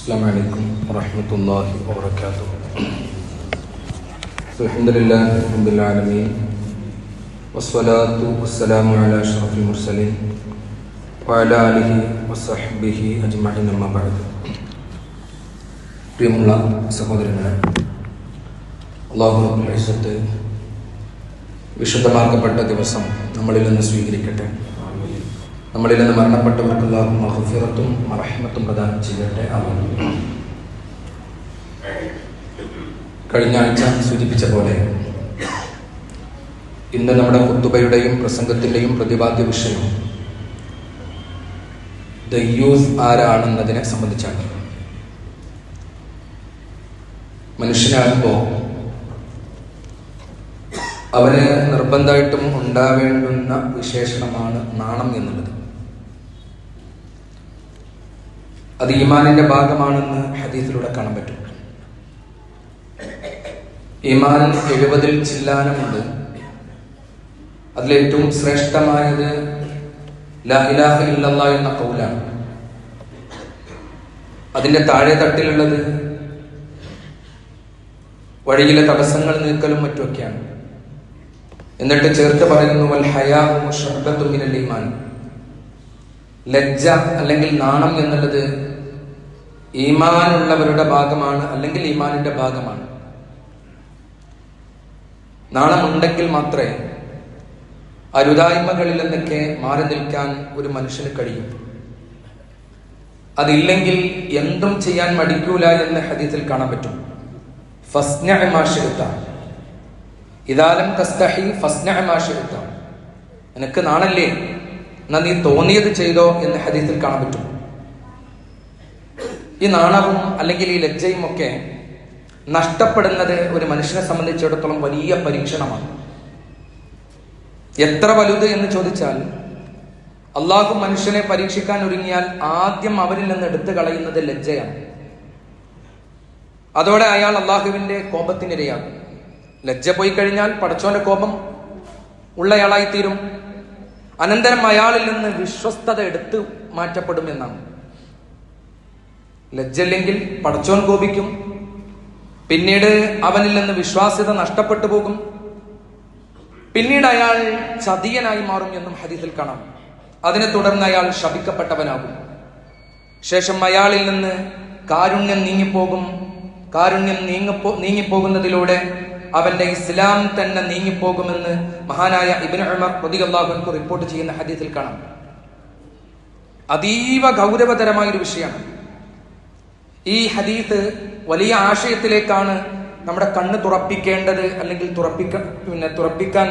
السلام عليكم ورحمة الله وبركاته. الحمد لله رب العالمين والصلاة والسلام على أشرف المرسلين وعلى آله وصحبه أجمعين أما بعد. പ്രിയമുള്ള സഹോദരങ്ങളെ, അല്ലാഹു റബ്ബുൽ ഇസ്സത്ത് വിശുദ്ധമാക്കപ്പെട്ട ദിവസം നമ്മളിൽ നിന്ന് സ്വീകരിക്കട്ടെ. നമ്മളിൽ നിന്ന് മരണപ്പെട്ടവർക്ക് അല്ലാഹു മഗ്ഫിറത്തും റഹ്മത്തും പ്രദാനം ചെയ്യട്ടെ. ആമീൻ. കഴിഞ്ഞ ആഴ്ച സൂചിപ്പിച്ച പോലെ ഇന്ന് നമ്മുടെ ഖുതുബയുടെയും പ്രസംഗത്തിൻ്റെയും പ്രതിപാദ്യ വിഷയം ദയ്യൂസ് ആരാണെന്നതിനെ സംബന്ധിച്ചാണ്. മനുഷ്യനാകുമ്പോൾ അവന് നിർബന്ധമായിട്ടും ഉണ്ടാവേണ്ടുന്ന വിശേഷണമാണ് നാണം എന്നുള്ളത്. അത് ഈമാനിന്റെ ഭാഗമാണെന്ന് ഹദീസിലൂടെ കാണാൻ പറ്റും. ഈമാൻ 70 ചില്ലാനമുണ്ട്. അതിലേറ്റവും ശ്രേഷ്ഠമായത് ലാ ഇലാഹ ഇല്ലല്ലാഹ് എന്ന ഖൗലാണ്. അതിന്റെ താഴെ തട്ടിലുള്ളത് വഴിയിലെ തടസ്സങ്ങൾ നീക്കലും മറ്റുമൊക്കെയാണ്. എന്നിട്ട് ചേർത്ത് പറയുന്നു വൽ ഹയാഉ ശുഅബത്തുൻ മിനൽ ഈമാൻ. ലജ്ജ അല്ലെങ്കിൽ നാണം എന്നുള്ളത് ഈമാനുള്ളവരുടെ ഭാഗമാണ്, അല്ലെങ്കിൽ ഈമാനിന്റെ ഭാഗമാണ്. നാണമുണ്ടെങ്കിൽ മാത്രമേ അരുതായ്മകളിൽ നിന്നൊക്കെ മാറി നിൽക്കാൻ ഒരു മനുഷ്യന് കഴിയും. അതില്ലെങ്കിൽ എന്തും ചെയ്യാൻ മടിക്കൂല എന്ന് ഹദീസിൽ കാണാൻ പറ്റും. ഫസ്നഅ മാ ശിഅ്ത ഇദാ ലം തസ്തഹി ഫസ്നഅ മാ ശിഅ്ത. നിനക്ക് നാണല്ലേ, എന്നാ നീ തോന്നിയത് ചെയ്തോ എന്ന് ഹദീസിൽ കാണാൻ പറ്റും. ഈ നാണവും അല്ലെങ്കിൽ ഈ ലജ്ജയും ഒക്കെ നഷ്ടപ്പെടുന്നത് ഒരു മനുഷ്യനെ സംബന്ധിച്ചിടത്തോളം വലിയ പരീക്ഷണമാണ്. എത്ര വലുത് എന്ന് ചോദിച്ചാൽ, അള്ളാഹു മനുഷ്യനെ പരീക്ഷിക്കാൻ ഒരുങ്ങിയാൽ ആദ്യം അവരിൽ നിന്ന് എടുത്തു കളയുന്നത് ലജ്ജയാണ്. അതോടെ അയാൾ അള്ളാഹുവിന്റെ കോപത്തിനിരയാകും. ലജ്ജ പോയി കഴിഞ്ഞാൽ പടച്ചോന്റെ കോപം ഉള്ളയാളായിത്തീരും. അനന്തരം അയാളിൽ നിന്ന് വിശ്വസ്തത എടുത്തു മാറ്റപ്പെടും എന്നാണ്. ലജ്ജല്ലെങ്കിൽ പടച്ചോൻ കോപിക്കും. പിന്നീട് അവനിൽ നിന്ന് വിശ്വാസ്യത നഷ്ടപ്പെട്ടു പോകും. പിന്നീട് അയാൾ ചതിയനായി മാറും എന്നും ഹദീസിൽ കാണാം. അതിനെ തുടർന്ന് അയാൾ ശപിക്കപ്പെട്ടവനാകും. ശേഷം അയാളിൽ നിന്ന് കാരുണ്യം നീങ്ങിപ്പോകും. കാരുണ്യം നീങ്ങിപ്പോകുന്നതിലൂടെ അവന്റെ ഇസ്ലാം തന്നെ നീങ്ങിപ്പോകുമെന്ന് മഹാനായ ഇബ്നു ഉമർ റളിയല്ലാഹു അൻഹു റിപ്പോർട്ട് ചെയ്യുന്ന ഹദീസിൽ കാണാം. അതീവ ഗൗരവതരമായ ഒരു വിഷയമാണ്. ഈ ഹദീസ് വലിയ ആശയത്തിലേക്കാണ് നമ്മുടെ കണ്ണ് തുറപ്പിക്കേണ്ടത്, അല്ലെങ്കിൽ തുറപ്പിക്കാൻ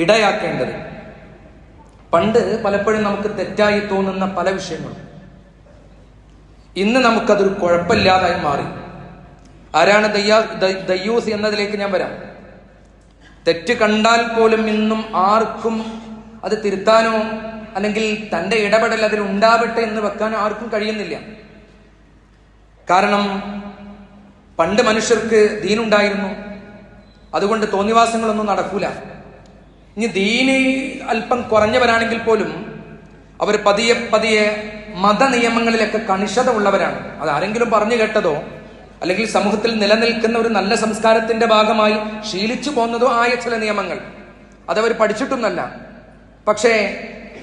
ഇടയാക്കേണ്ടത്. പണ്ട് പലപ്പോഴും നമുക്ക് തെറ്റായി തോന്നുന്ന പല വിഷയങ്ങളും ഇന്ന് നമുക്കതൊരു കുഴപ്പമില്ലാതായി മാറി. ആരാണ് ദയ്യൂസ് എന്നതിലേക്ക് ഞാൻ വരാം. തെറ്റ് കണ്ടാൽ പോലും ഇന്നും ആർക്കും അത് തിരുത്താനോ അല്ലെങ്കിൽ തന്റെ ഇടപെടൽ അതിൽ ഉണ്ടാവട്ടെ എന്ന് വെക്കാനോ ആർക്കും കഴിയുന്നില്ല. കാരണം പണ്ട് മനുഷ്യർക്ക് ദീനുണ്ടായിരുന്നു, അതുകൊണ്ട് തോന്നിവാസങ്ങളൊന്നും നടക്കൂല. ഇനി ദീന് അല്പം കുറഞ്ഞവരാണെങ്കിൽ പോലും അവർ പതിയെ പതിയെ മതനിയമങ്ങളിലൊക്കെ കണിശത ഉള്ളവരാണ്. അത് ആരെങ്കിലും പറഞ്ഞു കേട്ടതോ അല്ലെങ്കിൽ സമൂഹത്തിൽ നിലനിൽക്കുന്ന ഒരു നല്ല സംസ്കാരത്തിന്റെ ഭാഗമായി ശീലിച്ചു പോന്നതോ ആയ ചില നിയമങ്ങൾ അതവർ പഠിച്ചിട്ടൊന്നല്ല. പക്ഷേ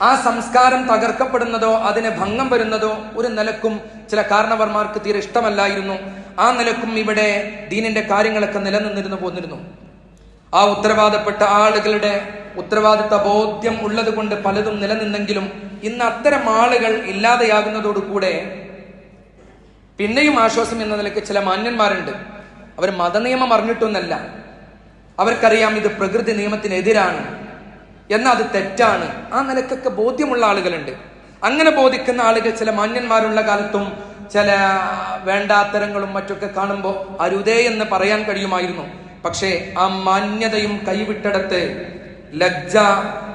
ആ സംസ്കാരം തകർക്കപ്പെടുന്നതോ അതിന് ഭംഗം വരുന്നതോ ഒരു നിലക്കും ചില കാരണവർമാർക്ക് തീരെ ഇഷ്ടമല്ലായിരുന്നു. ആ നിലക്കും ഇവിടെ ദീനിന്റെ കാര്യങ്ങളൊക്കെ നിലനിന്നിരുന്നു പോന്നിരുന്നു. ആ ഉത്തരവാദപ്പെട്ട ആളുകളുടെ ഉത്തരവാദിത്ത ബോധ്യം ഉള്ളത് കൊണ്ട് പലതും നിലനിന്നെങ്കിലും ഇന്ന് അത്തരം ആളുകൾ ഇല്ലാതെയാകുന്നതോടുകൂടെ പിന്നെയും ആശ്വാസം എന്ന നിലയ്ക്ക് ചില മാന്യന്മാരുണ്ട്. അവർ മതനിയമം അറിഞ്ഞിട്ടൊന്നല്ല, അവർക്കറിയാം ഇത് പ്രകൃതി നിയമത്തിനെതിരാണ്, എന്നാൽ അത് തെറ്റാണ്. ആ നിലക്കൊക്കെ ബോധ്യമുള്ള ആളുകളുണ്ട്. അങ്ങനെ ബോധിക്കുന്ന ആളുകൾ ചില മാന്യന്മാരുള്ള കാലത്തും ചില വേണ്ടാത്തരങ്ങളും മറ്റൊക്കെ കാണുമ്പോൾ അരുതേ എന്ന് പറയാൻ കഴിയുമായിരുന്നു. പക്ഷേ ആ മാന്യതയും കൈവിട്ടിടത്ത്, ലജ്ജ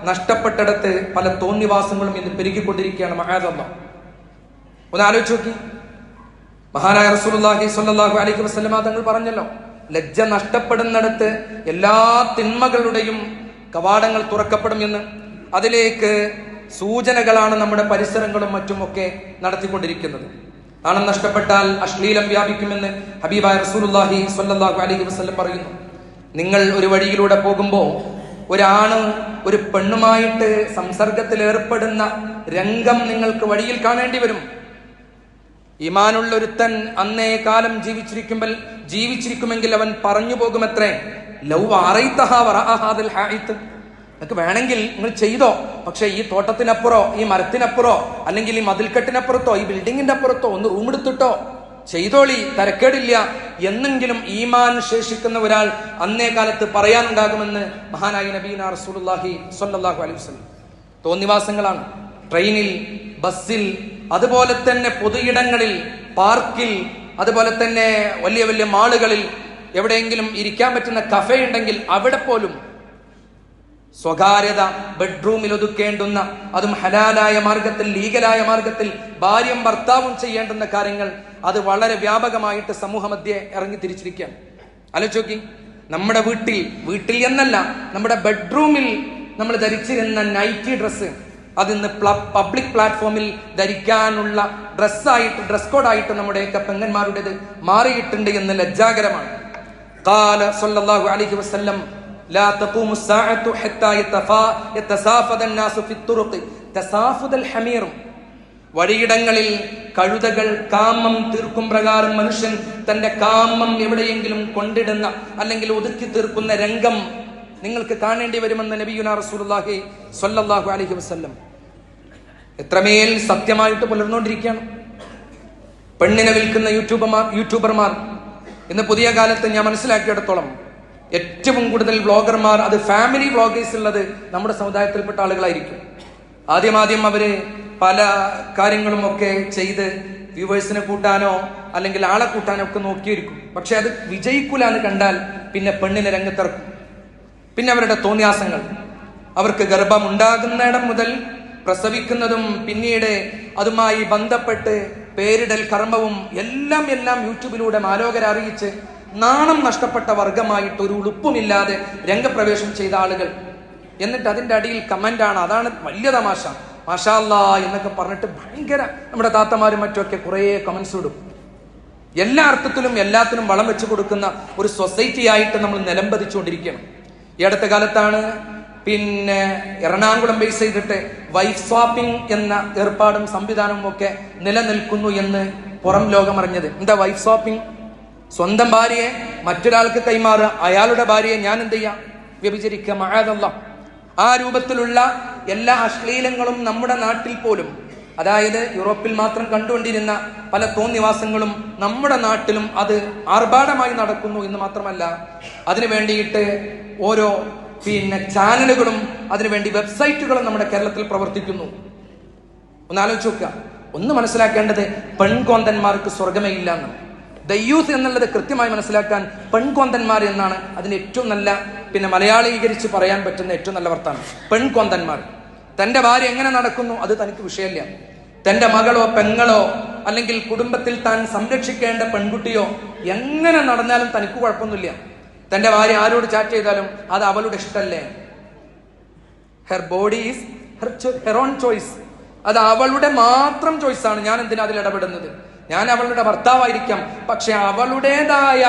നഷ്ടപ്പെട്ടിടത്ത് പല തോന്നിവാസങ്ങളും ഇന്ന് പെരുകിക്കൊണ്ടിരിക്കുകയാണ്. മഹാദല്ലാഹ്, ഒന്ന് ആലോചിച്ച് നോക്കി. മഹാനായ റസൂലുള്ളാഹി സ്വല്ലല്ലാഹു അലൈഹി വസല്ലമ തങ്ങൾ പറഞ്ഞല്ലോ, ലജ്ജ നഷ്ടപ്പെടുന്നിടത്ത് എല്ലാ തിന്മകളുടെയും കവാടങ്ങൾ തുറക്കപ്പെടും എന്ന്. അതിലേക്ക് സൂചനകളാണ് നമ്മുടെ പരിസരങ്ങളും മറ്റുമൊക്കെ നടത്തിക്കൊണ്ടിരിക്കുന്നത്. നാണം നഷ്ടപ്പെട്ടാൽ അശ്ലീലം വ്യാപിക്കുമെന്ന് ഹബീബായ റസൂലുള്ളാഹി സ്വല്ലല്ലാഹു അലൈഹി വസല്ലം പറയുന്നു. നിങ്ങൾ ഒരു വഴിയിലൂടെ പോകുമ്പോൾ ഒരാണ് ഒരു പെണ്ണുമായിട്ട് സംസർഗത്തിൽ ഏർപ്പെടുന്ന രംഗം നിങ്ങൾക്ക് വഴിയിൽ കാണേണ്ടി വരും. ഈമാനുള്ള ഒരുത്തൻ അന്നേ കാലം ജീവിച്ചിരിക്കുമെങ്കിൽ അവൻ പറഞ്ഞു പോകുമത്രേ, ലൗ അറൈതഹാ വറഅഹാദൽ ഹായിത്ത്, നിങ്ങൾക്ക് വേണമെങ്കിൽ നിങ്ങൾ ചെയ്തോ, പക്ഷെ ഈ തോട്ടത്തിനപ്പുറോ ഈ മരത്തിനപ്പുറോ അല്ലെങ്കിൽ ഈ മതിൽക്കെട്ടിനപ്പുറത്തോ ഈ ബിൽഡിങ്ങിന്റെ അപ്പുറത്തോ ഒന്ന് റൂം എടുത്തിട്ടോ ചെയ്തോളി, തരക്കേടില്ല എന്നെങ്കിലും ഈമാൻ ശേഷിക്കുന്ന ഒരാൾ അന്നേ കാലത്ത് പറയാനുണ്ടാകുമെന്ന് മഹാനായ നബീന റസൂലുള്ളാഹി സ്വല്ലല്ലാഹു അലൈഹി വസല്ലം. തോന്നിവാസങ്ങളാണ് ട്രെയിനിൽ, ബസ്സിൽ, അതുപോലെ തന്നെ പൊതുയിടങ്ങളിൽ, പാർക്കിൽ, അതുപോലെ തന്നെ വലിയ വലിയ മാളുകളിൽ, എവിടെയെങ്കിലും ഇരിക്കാൻ പറ്റുന്ന കഫേ ഉണ്ടെങ്കിൽ അവിടെ പോലും സ്വകാര്യത ബെഡ്റൂമിൽ ഒതുക്കേണ്ടുന്ന, അതും ഹലാലായ മാർഗത്തിൽ, ലീഗലായ മാർഗത്തിൽ ഭാര്യയും ഭർത്താവും ചെയ്യേണ്ടുന്ന കാര്യങ്ങൾ അത് വളരെ വ്യാപകമായിട്ട് സമൂഹ മധ്യേ ഇറങ്ങി തിരിച്ചിരിക്കുകയാണ്. ആലോചിച്ച് നമ്മുടെ വീട്ടിൽ എന്നല്ല, നമ്മുടെ ബെഡ്റൂമിൽ നമ്മൾ ധരിച്ചിരുന്ന നൈറ്റി ഡ്രസ്സ് അത് ഇന്ന് പബ്ലിക് പ്ലാറ്റ്ഫോമിൽ ധരിക്കാനുള്ള ഡ്രസ് കോഡായിട്ട് നമ്മുടെയൊക്കെ പെങ്ങന്മാരുടേത് മാറിയിട്ടുണ്ട് എന്ന് ലജ്ജാകരമാണ്. ഖാല സല്ലല്ലാഹു അലൈഹി വസല്ലം لا تقوم الساعة حتى يتسافد الناس في الطرق تسافد الحمير. വഴിയിടങ്ങളിൽ കഴുതകൾ കാമം തീർക്കും പ്രകാരം മനുഷ്യൻ തന്റെ കാമം എവിടെയെങ്കിലും കൊണ്ടിടുന്ന അല്ലെങ്കിൽ ഒതുക്കി തീർക്കുന്ന രംഗം നിങ്ങൾക്ക് കാണേണ്ടി വരുമെന്ന് നബിയുനാ റസൂലുള്ളാഹി സ്വല്ലല്ലാഹു അലൈഹി വസല്ലം. എത്രമേൽ സത്യമായിട്ട് പുലർന്നുകൊണ്ടിരിക്കുകയാണ്. പെണ്ണിനെ വിൽക്കുന്ന യൂട്യൂബർമാർ ഇന്ന് പുതിയ കാലത്ത് ഞാൻ മനസ്സിലാക്കിയിടത്തോളം ഏറ്റവും കൂടുതൽ വ്ളോഗർമാർ, അത് ഫാമിലി വ്ളോഗേഴ്സ് ഉള്ളത് നമ്മുടെ സമുദായത്തിൽപ്പെട്ട ആളുകളായിരിക്കും. ആദ്യം അവര് പല കാര്യങ്ങളും ഒക്കെ ചെയ്ത് വ്യൂവേഴ്സിനെ കൂട്ടാനോ അല്ലെങ്കിൽ ആളെ കൂട്ടാനോ ഒക്കെ നോക്കിയിരിക്കും. പക്ഷെ അത് വിജയിക്കൂല എന്ന് കണ്ടാൽ പിന്നെ പെണ്ണിനെ രംഗത്തിറക്കും. പിന്നെ അവരുടെ തോന്നിയാസങ്ങൾ, അവർക്ക് ഗർഭമുണ്ടാകുന്നിടം മുതൽ പ്രസവിക്കുന്നതും പിന്നീട് അതുമായി ബന്ധപ്പെട്ട് പേരിടൽ കർമ്മവും എല്ലാം യൂട്യൂബിലൂടെ മാലോകരെ അറിയിച്ച് നാണം നഷ്ടപ്പെട്ട വർഗമായിട്ട് ഒരു ഉടുപ്പുമില്ലാതെ രംഗപ്രവേശം ചെയ്ത ആളുകൾ. എന്നിട്ട് അതിന്റെ അടിയിൽ കമന്റാണ്, അതാണ് വലിയ തമാശ, മാഷാ അല്ലാ എന്നൊക്കെ പറഞ്ഞിട്ട് ഭയങ്കര നമ്മുടെ താത്തമാരും മറ്റുമൊക്കെ കുറേ കമന്റ്സ് ഇടും. എല്ലാ അർത്ഥത്തിലും എല്ലാത്തിനും വളം വെച്ച് കൊടുക്കുന്ന ഒരു സൊസൈറ്റി ആയിട്ട് നമ്മൾ നിലംപതിച്ചുകൊണ്ടിരിക്കുകയാണ്. ഈ അടുത്ത കാലത്താണ് പിന്നെ എറണാകുളം ബേസ് ചെയ്തിട്ട് വൈഫ് സ്വാപ്പിംഗ് എന്ന ഏർപ്പാടും സംവിധാനവും ഒക്കെ നിലനിൽക്കുന്നു എന്ന് പുറം ലോകം അറിഞ്ഞത്. എന്താ വൈഫ് സ്വാപ്പിംഗ്? സ്വന്തം ഭാര്യയെ മറ്റൊരാൾക്ക് കൈമാറുക, അയാളുടെ ഭാര്യയെ ഞാൻ എന്ത് ചെയ്യാം, വ്യഭിചരിക്കുക, മഅദല്ലാഹ്. ആ രൂപത്തിലുള്ള എല്ലാ അശ്ലീലങ്ങളും നമ്മുടെ നാട്ടിൽ പോലും, അതായത് യൂറോപ്പിൽ മാത്രം കണ്ടുകൊണ്ടിരുന്ന പല തോന്നിവാസങ്ങളും നമ്മുടെ നാട്ടിലും അത് ആർഭാടമായി നടക്കുന്നു എന്ന് മാത്രമല്ല, അതിനു വേണ്ടിയിട്ട് ഓരോ ചാനലുകളും അതിനുവേണ്ടി വെബ്സൈറ്റുകളും നമ്മുടെ കേരളത്തിൽ പ്രവർത്തിക്കുന്നു. ഒന്ന് ആലോചിച്ച് നോക്കുക. ഒന്ന് മനസ്സിലാക്കേണ്ടത് പെൺകോന്തന്മാർക്ക് സ്വർഗമേ ഇല്ല എന്നാണ്. ദയ്യൂസ് എന്നുള്ളത് കൃത്യമായി മനസ്സിലാക്കാൻ പെൺകോന്തന്മാർ എന്നാണ് അതിന് ഏറ്റവും നല്ല മലയാളീകരിച്ച് പറയാൻ പറ്റുന്ന ഏറ്റവും നല്ല വർത്താനം. പെൺകോന്തന്മാർ. തന്റെ ഭാര്യ എങ്ങനെ നടക്കുന്നു അത് തനിക്ക് വിഷയമില്ല. തന്റെ മകളോ പെങ്ങളോ അല്ലെങ്കിൽ കുടുംബത്തിൽ താൻ സംരക്ഷിക്കേണ്ട പെൺകുട്ടിയോ എങ്ങനെ നടന്നാലും തനിക്ക് കുഴപ്പമൊന്നുമില്ല. തന്റെ ഭാര്യ ആരോട് ചാറ്റ് ചെയ്താലും അത് അവളുടെ ഇഷ്ടമല്ലേ. Her body is her own choice. അത് അവളുടെ മാത്രം ചോയ്സാണ്. ഞാൻ എന്തിനാ അതിൽ ഇടപെടുന്നത്? ഞാൻ അവളുടെ ഭർത്താവായിരിക്കാം, പക്ഷെ അവളുടേതായ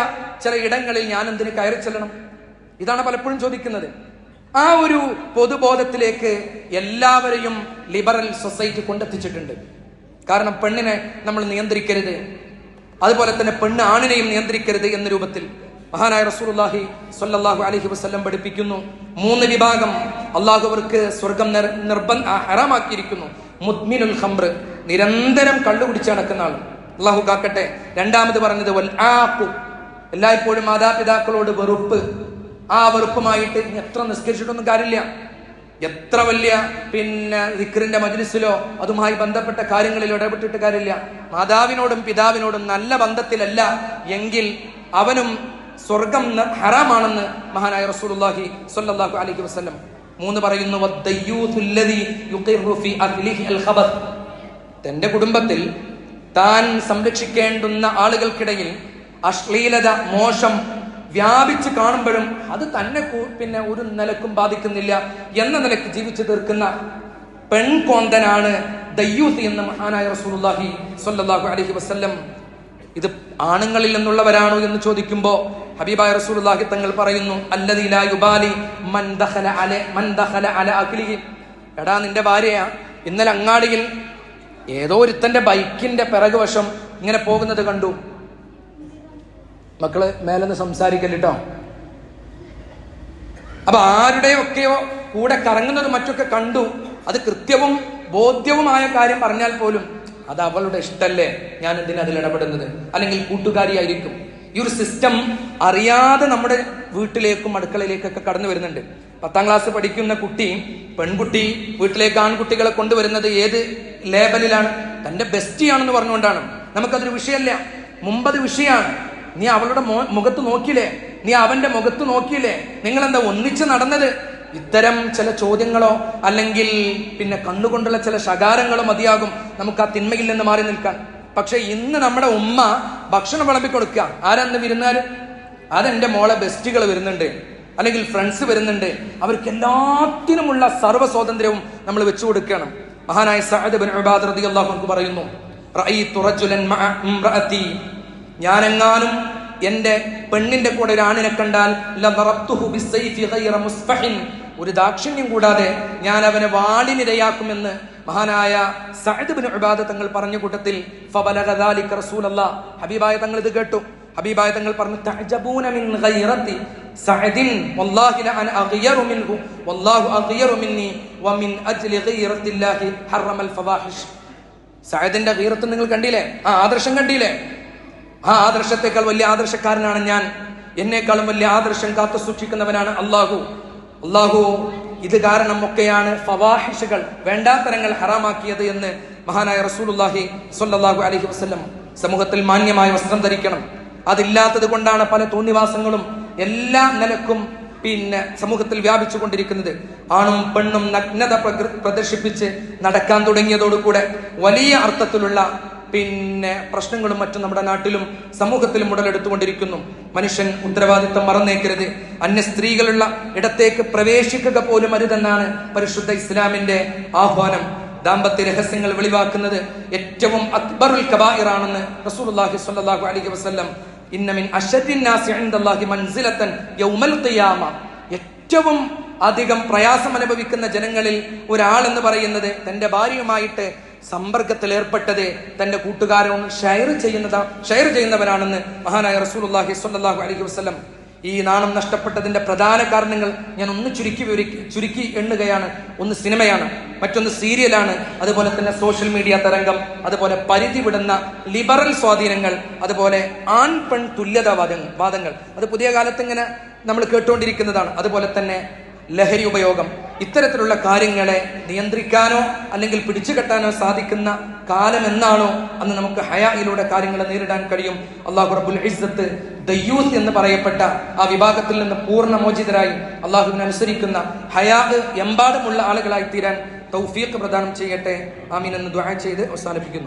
ചില ഇടങ്ങളിൽ ഞാൻ എന്തിന് കയറി ചെല്ലണം? ഇതാണ് പലപ്പോഴും ചോദിക്കുന്നത്. ആ ഒരു പൊതുബോധത്തിലേക്ക് എല്ലാവരെയും ലിബറൽ സൊസൈറ്റി കൊണ്ടെത്തിച്ചിട്ടുണ്ട്. കാരണം പെണ്ണിനെ നമ്മൾ നിയന്ത്രിക്കരുത്, അതുപോലെ തന്നെ പെണ്ണ് ആണിനെയും നിയന്ത്രിക്കരുത് എന്ന രൂപത്തിൽ മഹാനായ റസൂലുള്ളാഹി സ്വല്ലല്ലാഹു അലൈഹി വസല്ലം പഠിപ്പിക്കുന്നു. 3 വിഭാഗം അള്ളാഹു അവർക്ക് സ്വർഗം ഹറാമാക്കിയിരിക്കുന്നു. മുദ്മിനുൽ ഖംർ, നിരന്തരം കള്ളുകുടിച്ച് നടക്കുന്ന ആൾ, അള്ളാഹു കാക്കട്ടെ. രണ്ടാമത് പറഞ്ഞത് വൽ ആഖു, എല്ലായ്പ്പോഴും മാതാപിതാക്കളോട് വെറുപ്പ്. ആ വെറുപ്പുമായിട്ട് എത്ര നിസ്കരിച്ചിട്ടൊന്നും കാര്യമില്ല, എത്ര വലിയ ദിക്റിന്റെ മജ്ലിസിലോ അതുമായി ബന്ധപ്പെട്ട കാര്യങ്ങളിൽ ഇടപെട്ടിട്ട് കാര്യമില്ല. മാതാവിനോടും പിതാവിനോടും നല്ല ബന്ധത്തിലല്ല എങ്കിൽ അവനും സ്വർഗം ഹറാമാണെന്ന് മഹാനായ റസൂലുള്ളാഹി സ്വല്ലല്ലാഹു അലൈഹി വസല്ലം. 3 പറയുന്നു വദ്ദയ്യൂസുല്ലദീ യുഖിറു ഫീ അഹ്ലിഹി അൽ ഖബർ. തന്റെ കുടുംബത്തിൽ താൻ സംരക്ഷിക്കേണ്ടുന്ന ആളുകൾക്കിടയിൽ അശ്ലീലത, മോശം വ്യാപിച്ചു കാണുമ്പോഴും അത് തന്നെ ഒരു നിലക്കും ബാധിക്കുന്നില്ല എന്ന നിലയ്ക്ക് ജീവിച്ചു തീർക്കുന്ന പെൺകോന്തനാണ് ദയ്യൂത്ത് എന്ന് മഹാനായ റസൂലുള്ളാഹി സ്വല്ലല്ലാഹു അലൈഹി വസല്ലം. ഇത് ആണുങ്ങളിൽ നിന്നുള്ളവരാണോ എന്ന് ചോദിക്കുമ്പോൾ ഹബീബായ റസൂലുള്ളാഹി തങ്ങൾ പറയുന്നു, അല്ലദീ ലാ യുബാലി മൻ ദഖല അല അഖ്ലിഹി. എടാ, നിന്റെ ഭാര്യയാ ഇന്നലെ അങ്ങാടിയിൽ ഏതോ ഒരുത്തന്റെ ബൈക്കിന്റെ പിറകു വശം ഇങ്ങനെ പോകുന്നത് കണ്ടു. മക്കള് മേലെന്ന് സംസാരിക്കല്ലോ. അപ്പൊ ആരുടെയൊക്കെയോ കൂടെ കറങ്ങുന്നത് മറ്റൊക്കെ കണ്ടു. അത് കൃത്യവും ബോധ്യവുമായ കാര്യം പറഞ്ഞാൽ പോലും അത് അവളുടെ ഇഷ്ടല്ലേ, ഞാൻ എന്തിനാ അതിൽ ഇടപെടുന്നത്? അല്ലെങ്കിൽ കൂട്ടുകാരിയായിരിക്കും. ഈ ഒരു സിസ്റ്റം അറിയാതെ നമ്മുടെ വീട്ടിലേക്കും അടുക്കളയിലേക്കൊക്കെ കടന്നു വരുന്നുണ്ട്. 10ാം ക്ലാസ് പഠിക്കുന്ന കുട്ടി, പെൺകുട്ടി വീട്ടിലേക്ക് ആൺകുട്ടികളെ കൊണ്ടുവരുന്നത് ഏത് ലേബലിലാണ്? തന്റെ ബെസ്റ്റിയാണെന്ന് പറഞ്ഞുകൊണ്ടാണ്. നമുക്കതൊരു വിഷയമല്ല, മുമ്പത് വിഷയമാണ്. നീ അവളുടെ മുഖത്ത് നോക്കിയില്ലേ? നീ അവന്റെ മുഖത്ത് നോക്കിയില്ലേ? നിങ്ങൾ എന്താ ഒന്നിച്ച് നടന്നത്? ഇത്തരം ചില ചോദ്യങ്ങളോ അല്ലെങ്കിൽ പിന്നെ കണ്ണുകൊണ്ടുള്ള ചില ശകാരങ്ങളോ മതിയാകും നമുക്ക് ആ തിന്മയിൽ നിന്ന് മാറി നിൽക്കാൻ. പക്ഷെ ഇന്ന് നമ്മുടെ ഉമ്മ ഭക്ഷണം വിളമ്പി കൊടുക്കുക. ആരാന്ന് വിരുന്നാല്? അതെന്റെ മോളെ ബെസ്റ്റുകൾ വരുന്നുണ്ട്, അല്ലെങ്കിൽ ഫ്രണ്ട്സ് വരുന്നുണ്ട്. അവർക്ക് എല്ലാത്തിനുമുള്ള സർവ്വ സ്വാതന്ത്ര്യവും നമ്മൾ വെച്ചു കൊടുക്കണം. മഹാനായ സഅദ് ബിൻ ഉബാദ റളിയല്ലാഹു അൻഹു പറയുന്നു, റഅയ്തു റജുലൻ മഅ ഇംറഅതി, ഞാനെങ്ങാനും എന്റെ പെണ്ണിന്റെ കൂടെ ഒരു ആണിനെ കണ്ടാൽ ലദറബ്തുഹു ബിസ്സൈഫി ഗൈറ മുസ്ഫഹിൻ, ഒരു ദാക്ഷിണ്യം കൂടാതെ ഞാൻ അവനെ വാളിനിരയാക്കുമെന്ന് മഹാനായ സഅദ് ബിൻ ഉബാദ തങ്ങൾ പറഞ്ഞ കൂട്ടത്തിൽ ഫബലഗ ദാലിക റസൂലല്ലാഹ്, ഹബീബായ തങ്ങൾ ഇത് കേട്ടു. ഹബീബായ തങ്ങൾ പറഞ്ഞു, തഅജബൂന മിൻ ഗൈറതി സഅദിൻ വല്ലാഹി ലഅന അഗ്യറു മിൻഹു വല്ലാഹു അഗ്യറു മിന്നി വമിൻ അജ്ലി ഗൈറത്തില്ലാഹി ഹറമൽ ഫവാഹിഷ്. സഅദിന്റെ ഗീറത്ത് നിങ്ങൾ കണ്ടില്ലേ? ആ ആദർശം കണ്ടില്ലേ? ആ ആദർശത്തെക്കാൾ വലിയ ആദർശക്കാരനാണ് ഞാൻ. എന്നേക്കാളും വലിയ ആദർശം കാത്തു സൂക്ഷിക്കുന്നവനാണ് അള്ളാഹു. ഇത് കാരണം ഒക്കെയാണ് ഫവാഹിഷുകൾ, വേണ്ടാത്തരങ്ങൾ ഹറാമാക്കിയത് എന്ന് മഹാനായ റസൂലുള്ളാഹി സ്വല്ലല്ലാഹു അലൈഹി വസല്ലം. സമൂഹത്തിൽ മാന്യമായ വസ്ത്രം ധരിക്കണം. അതില്ലാത്തത് കൊണ്ടാണ് പല തോന്നിവാസങ്ങളും എല്ലാ നിലക്കും പിന്നെ സമൂഹത്തിൽ വ്യാപിച്ചു കൊണ്ടിരിക്കുന്നത്. ആണും പെണ്ണും നഗ്നത പ്രദർശിപ്പിച്ച് നടക്കാൻ തുടങ്ങിയതോടുകൂടെ വലിയ അർത്ഥത്തിലുള്ള പിന്നെ പ്രശ്നങ്ങളും മറ്റും നമ്മുടെ നാട്ടിലും സമൂഹത്തിലും ഉടലെടുത്തുകൊണ്ടിരിക്കുന്നു. മനുഷ്യൻ ഉത്തരവാദിത്തം മറന്നേക്കരുത്. അന്യ സ്ത്രീകളുള്ള ഇടത്തേക്ക് പ്രവേശിക്കുക പോലും അരുതെന്നാണ് പരിശുദ്ധ ഇസ്ലാമിന്റെ ആഹ്വാനം. ദാമ്പത്യ രഹസ്യങ്ങൾ വെളിവാക്കുന്നത് ഏറ്റവും അക്ബറുൽ കബായിറാണെന്ന് റസൂലുള്ളാഹി സ്വല്ലല്ലാഹു അലൈഹി വസല്ലം. ഇന്ന മിൻ അശദ്ദിൻ നാസി ഇൻദല്ലാഹി മൻസിലതൻ യൗമൽ ഖിയാമ, ഏറ്റവും അധികം പ്രയാസം അനുഭവിക്കുന്ന ജനങ്ങളിൽ ഒരാളെന്ന് പറയുന്നത് തന്റെ ഭാര്യയുമായിട്ട് സമ്പർക്കത്തിൽ ഏർപ്പെട്ടത് തന്റെ കൂട്ടുകാരോട് ഷെയർ ചെയ്യുന്നവരാണെന്ന് മഹാനായ റസൂലുള്ളാഹി സ്വല്ലല്ലാഹു അലൈഹി വസല്ലം. ഈ നാണം നഷ്ടപ്പെട്ടതിന്റെ പ്രധാന കാരണങ്ങൾ ഞാൻ ഒന്ന് ചുരുക്കി എണ്ണുകയാണ്. ഒന്ന് സിനിമയാണ്, മറ്റൊന്ന് സീരിയലാണ്, അതുപോലെ തന്നെ സോഷ്യൽ മീഡിയ തരംഗം, അതുപോലെ പരിധി വിടുന്ന ലിബറൽ സ്വാധീനങ്ങൾ, അതുപോലെ ആൺ പെൺ തുല്യതാ വാദങ്ങൾ. അത് പുതിയ കാലത്ത് ഇങ്ങനെ നമ്മൾ കേട്ടുകൊണ്ടിരിക്കുന്നതാണ്. അതുപോലെ തന്നെ ലഹരി ഉപയോഗം. ഇത്തരത്തിലുള്ള കാര്യങ്ങളെ നിയന്ത്രിക്കാനോ അല്ലെങ്കിൽ പിടിച്ചുകെട്ടാനോ സാധിക്കുന്ന കാലം എന്നാണോ അന്ന് നമുക്ക് ഹയായിലൂടെ കാര്യങ്ങളെ നേരിടാൻ കഴിയും. അല്ലാഹു റബ്ബുൽ ഇസ്സത്ത് ദയ്യൂത്ത് എന്ന് പറയപ്പെട്ട ആ വിഭാഗത്തിൽ നിന്ന് പൂർണ്ണമോചിതരായി അള്ളാഹുവിനെ അനുസരിക്കുന്ന ഹയാ എമ്പാടുമുള്ള ആളുകളായി തീരാൻ തൗഫീഖ് പ്രദാനം ചെയ്യട്ടെ. ആമീൻ എന്ന് ദുആ ചെയ്ത് അവസാനിപ്പിക്കുന്നു.